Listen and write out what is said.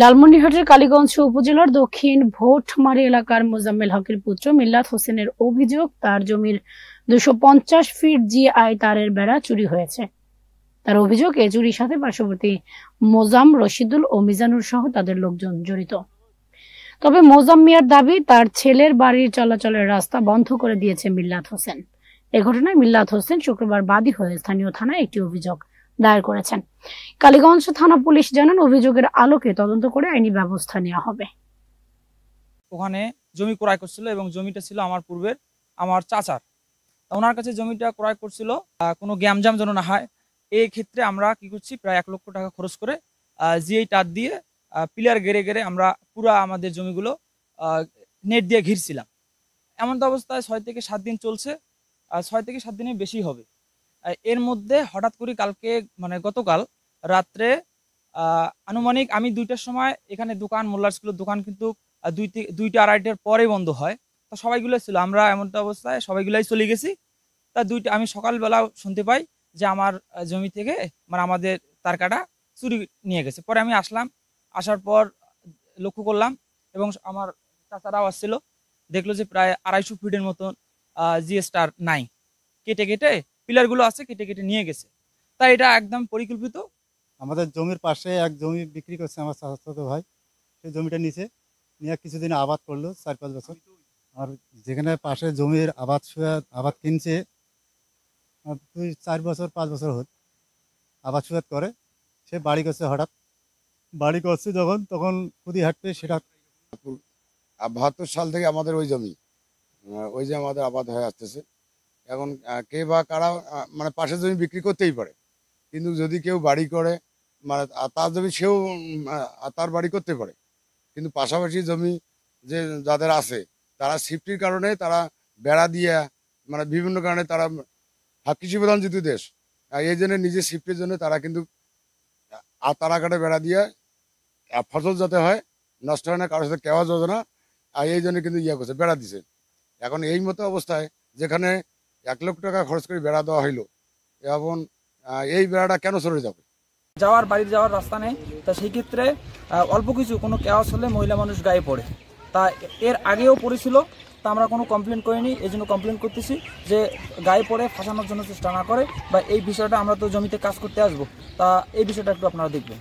লালমনিরহাটের কালীগঞ্জ উপজেলার দক্ষিণ ভোটমারি এলাকার মোজাম্মেল হকের পুত্র মিল্লাত হোসেনের অভিযোগ, তার জমির 250 ফিট জিআই তারের বেড়া চুরি হয়েছে। তার অভিযোগ, এই চুরির সাথে পার্শ্ববর্তী মোজাম, রশিদুল ও মিজানুর সহ তাদের লোকজন জড়িত। তবে মোজাম মিয়ার দাবি, তার ছেলের বাড়ির চলাচলের রাস্তা বন্ধ করে দিয়েছে মিল্লাত হোসেন। এ ঘটনায় মিল্লাত হোসেন শুক্রবার বাদী হয়ে স্থানীয় থানায় একটি অভিযোগ দায়ের করেছেন। কালীগঞ্জ থানা পুলিশ জানান, অভিযোগের আলোকে তদন্ত করে আইনি ব্যবস্থা নেওয়া হবে। ওখানে জমি ক্রয় করছিল এবং জমিটা ছিল আমার পূর্বের আমার চাচার। ওনার কাছে জমিটা ক্রয় করছিল কোনো গ্যামজাম যেন না হয়, এই ক্ষেত্রে আমরা কি করছি, প্রায় 1 লক্ষ টাকা খরচ করে জিআই তার দিয়ে পিলার গেড়ে গেড়ে আমরা পুরা আমাদের জমিগুলো নেট দিয়ে ঘিরছিলাম। এমন তো অবস্থায় 6 থেকে 7 দিন চলছে, 6 থেকে 7 দিনের বেশি হবে। এর মধ্যে হঠাৎ করে কালকে মানে গতকাল রাত্রে আনুমানিক আমি 2টার সময় এখানে দোকান, মোল্লার স্কুলের দোকান কিন্তু 2টা 2:30টার পরে বন্ধ হয়। তো সবাইগুলো ছিল, আমরা এমনটা অবস্থায় সবাইগুলাই চলে গেছি। তা আমি সকালবেলা শুনতে পাই যে আমার জমি থেকে মানে আমাদের তার কাটা চুরি নিয়ে গেছে। পরে আমি আসলাম, আসার পর লক্ষ্য করলাম এবং আমার চাচারাও আসছিল, দেখলো যে প্রায় 250 ফিটের মতন জিএস তার নাই, কেটে কেটে পিলারগুলো আছে কেটে কেটে নিয়ে গেছে। তাই এটা একদম পরিকল্পিত। আমাদের জমির পাশে এক জমি বিক্রি করছে আমার চাচাতো ভাই, সেই জমিটা নিচে নিয়ে কিছুদিন আবাদ করলো 4-5 বছর। আর যেখানে পাশে জমির আবাদ কিনছে 2-4 বছর 5 বছর আবাদ সুয়াদ করে, সে বাড়ি করছে। হঠাৎ বাড়ি করছে যখন, তখন খুদি হাঁটবে সেটা 72 সাল থেকে আমাদের ওই জমি, ওই যে আমাদের আবাদ হয়ে আসতেছে। এখন কে বা কারা মানে পাশের জমি বিক্রি করতেই পারে, কিন্তু যদি কেউ বাড়ি করে মানে তার জমি সেও তার বাড়ি করতে পারে, কিন্তু পাশাপাশি জমি যে যাদের আছে তারা সিফটির কারণে তারা বেড়া দিয়ে মানে বিভিন্ন কারণে তারা কৃষি প্রধান যেহেতু দেশ, এই জন্য নিজের সিফটির জন্য তারা কিন্তু তারা কাটে বেড়া দিয়ে ফসল যাতে হয় নষ্ট হয় না, কারোর সাথে কেওয়া যাবে না, আর এই জন্য কিন্তু করছে, বেড়া দিছে। এখন এই মতো অবস্থায় যেখানে 1 লক্ষ টাকা খরচ করে বেড়া দেওয়া হইলো, এবং এই বেড়াটা কেন সরে যাবে? বাড়ির যাওয়ার রাস্তা নেই, তা সেই ক্ষেত্রে অল্প কিছু কোনো কেওয়াস হলে মহিলা মানুষ গায়ে পড়ে। তা এর আগেও পড়েছিল, তা আমরা কোনো কমপ্লেন করিনি। এই জন্য কমপ্লেন করতেছি যে গায়ে পড়ে ফাঁসানোর জন্য চেষ্টা না করে, বা এই বিষয়টা আমরা তো জমিতে কাজ করতে আসবো, তা এই বিষয়টা একটু আপনারা দেখবেন।